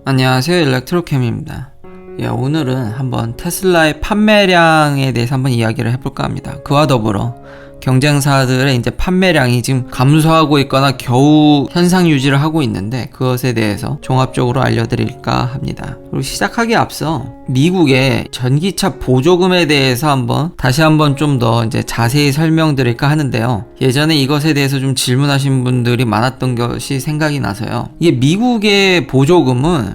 안녕하세요, 일렉트로캠입니다. 오늘은 한번 테슬라의 판매량에 대해서 한번 이야기를 해볼까 합니다. 그와 더불어 경쟁사들의 이제 판매량이 지금 감소하고 있거나 겨우 현상 유지를 하고 있는데 그것에 대해서 종합적으로 알려드릴까 합니다. 그리고 시작하기에 앞서 미국의 전기차 보조금에 대해서 다시 한번 좀 더 이제 자세히 설명드릴까 하는데요. 예전에 이것에 대해서 좀 질문하신 분들이 많았던 것이 생각이 나서요. 이게 미국의 보조금은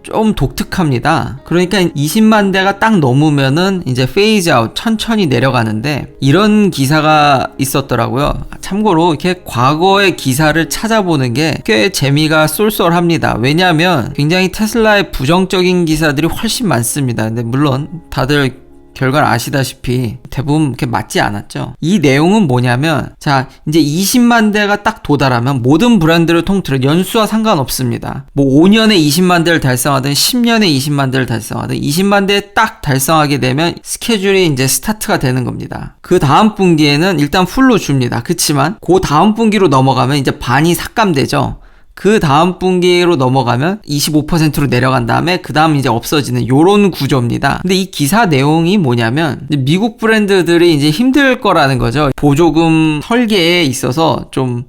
좀 독특합니다. 그러니까 20만 대가 딱 넘으면은 이제 페이즈 아웃 천천히 내려가는데 이런 기사가 있었더라고요. 참고로 이렇게 과거의 기사를 찾아보는 게 꽤 재미가 쏠쏠합니다. 왜냐하면 굉장히 테슬라의 부정적인 기사들이 훨씬 많습니다. 근데 물론 다들 결과를 아시다시피 대부분 이렇게 맞지 않았죠. 이 내용은 뭐냐면, 자, 이제 20만 대가 딱 도달하면 모든 브랜드를 통틀어 연수와 상관없습니다. 뭐 5년에 20만 대를 달성하든 10년에 20만 대를 달성하든 20만 대 딱 달성하게 되면 스케줄이 이제 스타트가 되는 겁니다. 그 다음 분기에는 일단 풀로 줍니다. 그치만 그 다음 분기로 넘어가면 이제 반이 삭감되죠. 그 다음 분기로 넘어가면 25%로 내려간 다음에 그 다음 이제 없어지는 요런 구조입니다. 근데 이 기사 내용이 뭐냐면 미국 브랜드들이 이제 힘들 거라는 거죠. 보조금 설계에 있어서 좀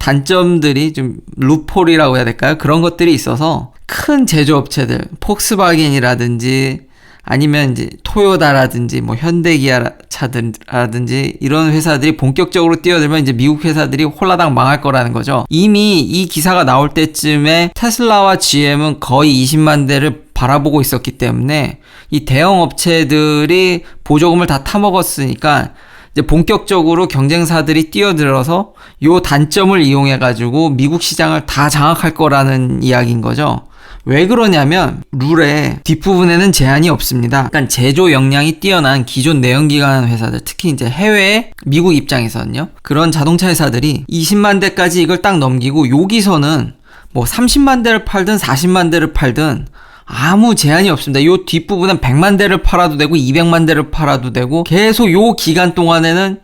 단점들이 좀 루폴이라고 해야 될까요? 그런 것들이 있어서 큰 제조업체들, 폭스바겐이라든지 아니면 이제 토요다라든지 뭐 현대기아차라든지 이런 회사들이 본격적으로 뛰어들면 이제 미국 회사들이 홀라당 망할 거라는 거죠. 이미 이 기사가 나올 때쯤에 테슬라와 GM은 거의 20만 대를 바라보고 있었기 때문에 이 대형 업체들이 보조금을 다 타먹었으니까 이제 본격적으로 경쟁사들이 뛰어들어서 요 단점을 이용해 가지고 미국 시장을 다 장악할 거라는 이야기인 거죠. 왜 그러냐면 룰의 뒷부분에는 제한이 없습니다. 그러니까 제조 역량이 뛰어난 기존 내연기관 회사들, 특히 이제 해외 미국 입장에서는요. 그런 자동차 회사들이 20만 대까지 이걸 딱 넘기고 여기서는 뭐 30만 대를 팔든 40만 대를 팔든 아무 제한이 없습니다. 요 뒷부분은 100만 대를 팔아도 되고 200만 대를 팔아도 되고 계속 요 기간 동안에는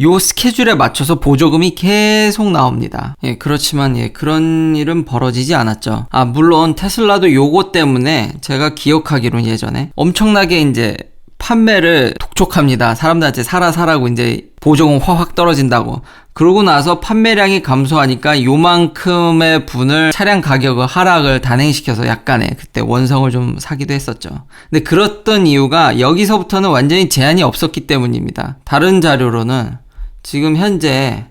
요 스케줄에 맞춰서 보조금이 계속 나옵니다. 그렇지만 그런 일은 벌어지지 않았죠. 물론 테슬라도 요거 때문에 제가 기억하기로는 예전에 엄청나게 이제 판매를 독촉합니다. 사람들한테 사라고 이제 보조금 확 떨어진다고. 그러고 나서 판매량이 감소하니까 요만큼의 분을 차량 가격을 하락을 단행시켜서 약간의 그때 원성을 좀 사기도 했었죠. 근데 그랬던 이유가 여기서부터는 완전히 제한이 없었기 때문입니다. 다른 자료로는 지금 현재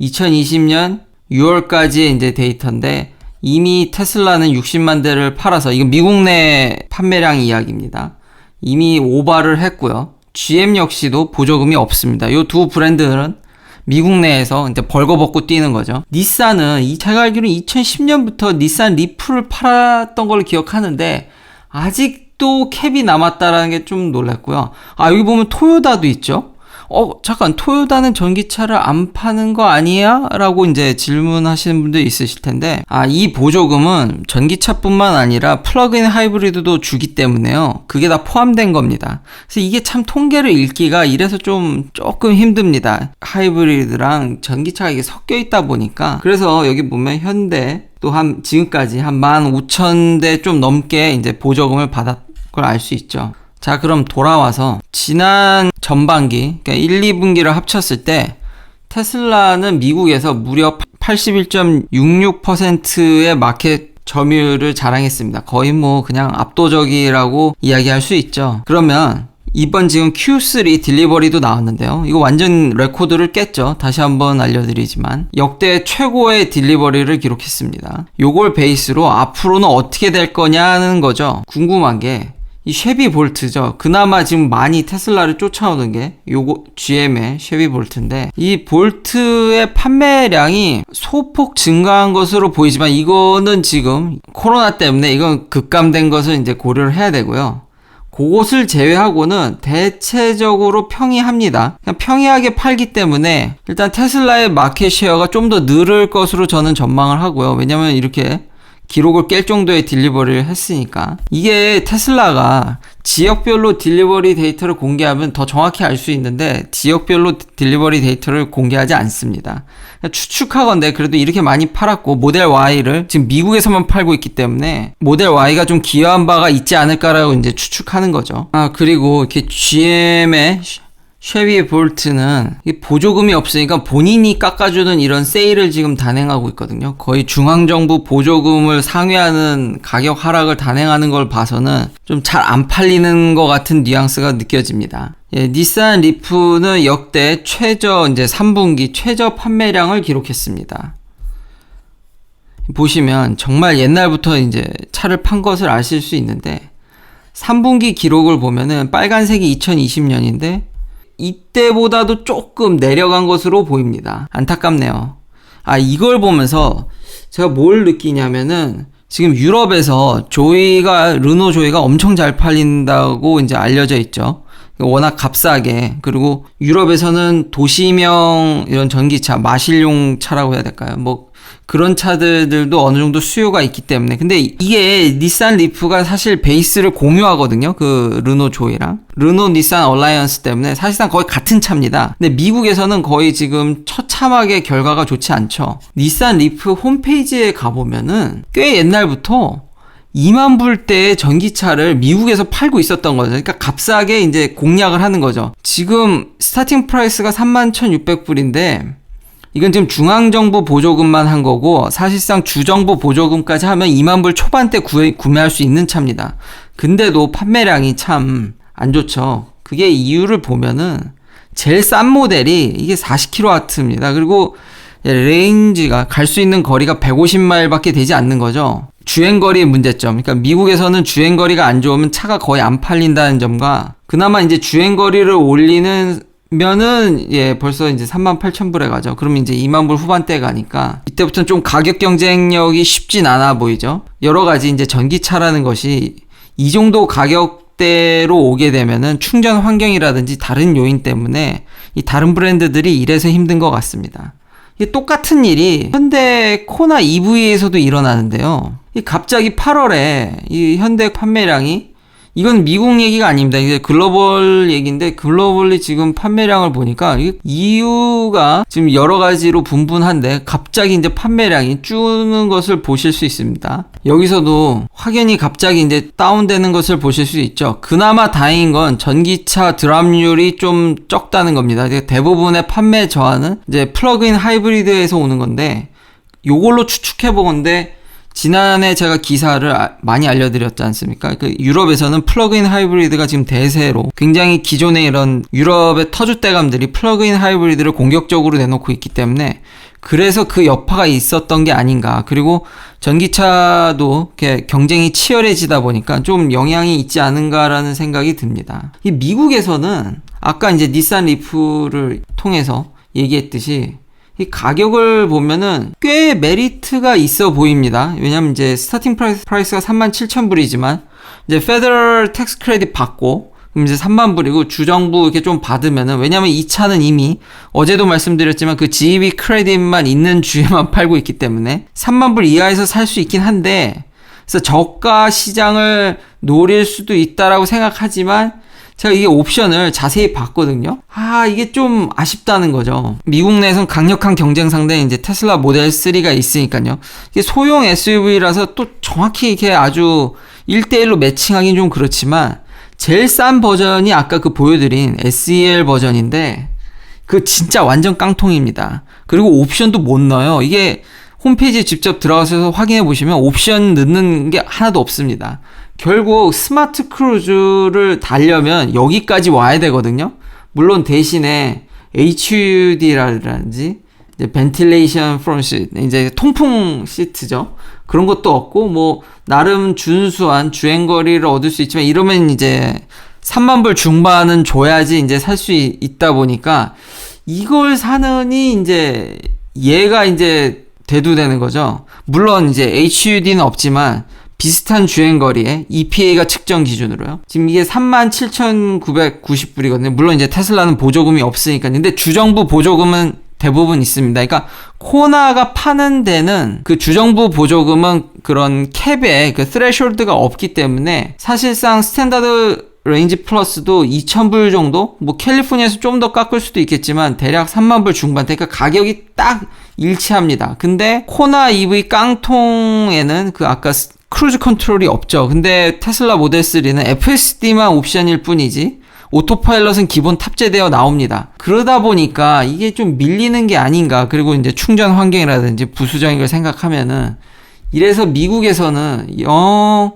2020년 6월까지의 이제 데이터인데 이미 테슬라는 60만 대를 팔아서 이건 미국 내 판매량 이야기입니다. 이미 오버를 했고요. GM 역시도 보조금이 없습니다. 이 두 브랜드는 미국 내에서 이제 벌거벗고 뛰는 거죠. 닛산은 제가 알기로는 2010년부터 닛산 리프를 팔았던 걸 기억하는데 아직도 캡이 남았다라는 게 좀 놀랐고요. 여기 보면 토요다도 있죠. 잠깐, 토요다는 전기차를 안 파는 거 아니야? 라고 이제 질문하시는 분들 있으실 텐데, 이 보조금은 전기차뿐만 아니라 플러그인 하이브리드도 주기 때문에요. 그게 다 포함된 겁니다. 그래서 이게 참 통계를 읽기가 이래서 조금 힘듭니다. 하이브리드랑 전기차가 이게 섞여 있다 보니까. 그래서 여기 보면 현대 또 지금까지 한 15,000대 좀 넘게 이제 보조금을 받았 걸 알 수 있죠. 자, 그럼 돌아와서 지난 전반기, 그러니까 1, 2분기를 합쳤을 때 테슬라는 미국에서 무려 81.66%의 마켓 점유율을 자랑했습니다. 거의 뭐 그냥 압도적이라고 이야기할 수 있죠. 그러면 이번 지금 Q3 딜리버리도 나왔는데요. 이거 완전 레코드를 깼죠. 다시 한번 알려드리지만 역대 최고의 딜리버리를 기록했습니다. 요걸 베이스로 앞으로는 어떻게 될 거냐는 거죠. 궁금한 게 이 쉐비 볼트죠. 그나마 지금 많이 테슬라를 쫓아오는 게 요거 GM의 쉐비 볼트인데 이 볼트의 판매량이 소폭 증가한 것으로 보이지만 이거는 지금 코로나 때문에 이건 급감된 것을 이제 고려를 해야 되고요. 그것을 제외하고는 대체적으로 평이합니다. 그냥 평이하게 팔기 때문에 일단 테슬라의 마켓 쉐어가 좀 더 늘을 것으로 저는 전망을 하고요. 왜냐면 이렇게 기록을 깰 정도의 딜리버리를 했으니까. 이게 테슬라가 지역별로 딜리버리 데이터를 공개하면 더 정확히 알 수 있는데 지역별로 딜리버리 데이터를 공개하지 않습니다. 추측하건대 그래도 이렇게 많이 팔았고 모델 Y를 지금 미국에서만 팔고 있기 때문에 모델 Y가 좀 기여한 바가 있지 않을까라고 이제 추측하는 거죠. 그리고 이렇게 GM의 쉐비 볼트는 보조금이 없으니까 본인이 깎아주는 이런 세일을 지금 단행하고 있거든요. 거의 중앙정부 보조금을 상회하는 가격 하락을 단행하는 걸 봐서는 좀 잘 안 팔리는 것 같은 뉘앙스가 느껴집니다. 닛산 리프는 역대 이제 3분기 최저 판매량을 기록했습니다. 보시면 정말 옛날부터 이제 차를 판 것을 아실 수 있는데 3분기 기록을 보면은 빨간색이 2020년인데 이때보다도 조금 내려간 것으로 보입니다. 안타깝네요. 이걸 보면서 제가 뭘 느끼냐면은 지금 유럽에서 르노 조이가 엄청 잘 팔린다고 이제 알려져 있죠. 워낙 값싸게. 그리고 유럽에서는 도시명 이런 전기차, 마실용 차라고 해야 될까요? 그런 차들도 어느 정도 수요가 있기 때문에. 근데 이게 닛산 리프가 사실 베이스를 공유하거든요. 그 르노 조이랑. 르노 닛산 얼라이언스 때문에 사실상 거의 같은 차입니다. 근데 미국에서는 거의 지금 처참하게 결과가 좋지 않죠. 닛산 리프 홈페이지에 가보면은 꽤 옛날부터 2만 불대의 전기차를 미국에서 팔고 있었던 거죠. 그러니까 값싸게 이제 공략을 하는 거죠. 지금 스타팅 프라이스가 31,600불인데 이건 지금 중앙정부 보조금만 한 거고 사실상 주정부 보조금까지 하면 2만 불 초반대 구매할 수 있는 차입니다. 근데도 판매량이 참 안 좋죠. 그게 이유를 보면은 제일 싼 모델이 이게 40kW입니다. 그리고 레인지가 갈 수 있는 거리가 150마일밖에 되지 않는 거죠. 주행거리의 문제점. 그러니까 미국에서는 주행거리가 안 좋으면 차가 거의 안 팔린다는 점과 그나마 이제 주행거리를 올리는 면은 벌써 이제 38,000불에 가죠. 그러면 이제 2만 불 후반대에 가니까 이때부터는 좀 가격 경쟁력이 쉽진 않아 보이죠. 여러 가지 이제 전기차라는 것이 이 정도 가격대로 오게 되면은 충전 환경이라든지 다른 요인 때문에 이 다른 브랜드들이 이래서 힘든 것 같습니다. 이게 똑같은 일이 현대 코나 EV에서도 일어나는데요. 갑자기 8월에 이 현대 판매량이 이건 미국 얘기가 아닙니다. 이게 글로벌 얘기인데 글로벌리 지금 판매량을 보니까 이유가 지금 여러 가지로 분분한데 갑자기 이제 판매량이 주는 것을 보실 수 있습니다. 여기서도 확연히 갑자기 이제 다운되는 것을 보실 수 있죠. 그나마 다행인 건 전기차 드랍률이 좀 적다는 겁니다. 대부분의 판매 저하는 이제 플러그인 하이브리드에서 오는 건데 요걸로 추측해 보건데 지난해 제가 기사를 많이 알려드렸지 않습니까? 유럽에서는 플러그인 하이브리드가 지금 대세로 굉장히 기존의 이런 유럽의 터줏대감들이 플러그인 하이브리드를 공격적으로 내놓고 있기 때문에 그래서 그 여파가 있었던 게 아닌가. 그리고 전기차도 이렇게 경쟁이 치열해지다 보니까 좀 영향이 있지 않은가라는 생각이 듭니다. 이 미국에서는 아까 이제 닛산 리프를 통해서 얘기했듯이 이 가격을 보면은 꽤 메리트가 있어 보입니다. 왜냐면 이제 스타팅 프라이스가 37,000불이지만 이제 페더럴 텍스 크레딧 받고 그럼 이제 3만 불이고 주정부 이렇게 좀 받으면은 왜냐면 이 차는 이미 어제도 말씀드렸지만 그 GEV 크레딧만 있는 주에만 팔고 있기 때문에 3만 불 이하에서 살 수 있긴 한데 그래서 저가 시장을 노릴 수도 있다라고 생각하지만 제가 이게 옵션을 자세히 봤거든요. 이게 좀 아쉽다는 거죠. 미국 내에선 강력한 경쟁 상대인 이제 테슬라 모델 3가 있으니까요. 이게 소형 SUV라서 또 정확히 이렇게 아주 1대1로 매칭하긴 좀 그렇지만 제일 싼 버전이 아까 그 보여드린 SEL 버전인데 그 진짜 완전 깡통입니다. 그리고 옵션도 못 넣어요. 이게 홈페이지에 직접 들어가서 확인해 보시면 옵션 넣는 게 하나도 없습니다. 결국 스마트 크루즈를 달려면 여기까지 와야 되거든요. 물론 대신에 HUD라든지 이제 벤틸레이션 프론트 시트, 이제 통풍 시트죠. 그런 것도 없고 나름 준수한 주행거리를 얻을 수 있지만 이러면 이제 3만 불 중반은 줘야지 이제 살 수 있다 보니까 이걸 사느니 이제 얘가 이제 대두되는 거죠. 물론 이제 HUD는 없지만 비슷한 주행거리에 EPA가 측정 기준으로요. 지금 이게 37,990불이거든요. 물론 이제 테슬라는 보조금이 없으니까. 근데 주정부 보조금은 대부분 있습니다. 그러니까 코나가 파는 데는 그 주정부 보조금은 그런 캡에 그 스레숄드가 없기 때문에 사실상 스탠다드 레인지 플러스도 2,000불 정도? 뭐 캘리포니아에서 좀 더 깎을 수도 있겠지만 대략 3만 불 중반대. 그러니까 가격이 딱 일치합니다. 근데 코나 EV 깡통에는 그 아까 크루즈 컨트롤이 없죠. 근데 테슬라 모델 3는 FSD만 옵션일 뿐이지 오토파일럿은 기본 탑재되어 나옵니다. 그러다 보니까 이게 좀 밀리는 게 아닌가. 그리고 이제 충전 환경이라든지 부수적인 걸 생각하면은 이래서 미국에서는 영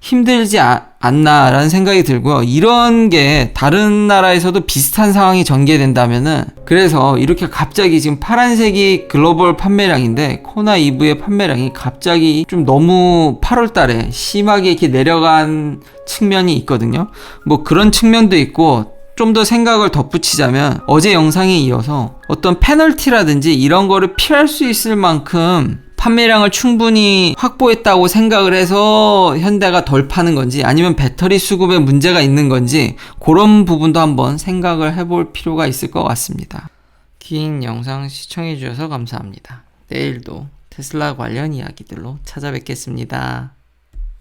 힘들지 않나라는 생각이 들고요. 이런 게 다른 나라에서도 비슷한 상황이 전개된다면은, 그래서 이렇게 갑자기 지금 파란색이 글로벌 판매량인데 코나 EV의 판매량이 갑자기 좀 너무 8월 달에 심하게 이렇게 내려간 측면이 있거든요. 뭐 그런 측면도 있고, 좀 더 생각을 덧붙이자면 어제 영상에 이어서 어떤 페널티라든지 이런 거를 피할 수 있을 만큼 판매량을 충분히 확보했다고 생각을 해서 현대가 덜 파는 건지, 아니면 배터리 수급에 문제가 있는 건지, 그런 부분도 한번 생각을 해볼 필요가 있을 것 같습니다. 긴 영상 시청해 주셔서 감사합니다. 내일도 테슬라 관련 이야기들로 찾아뵙겠습니다.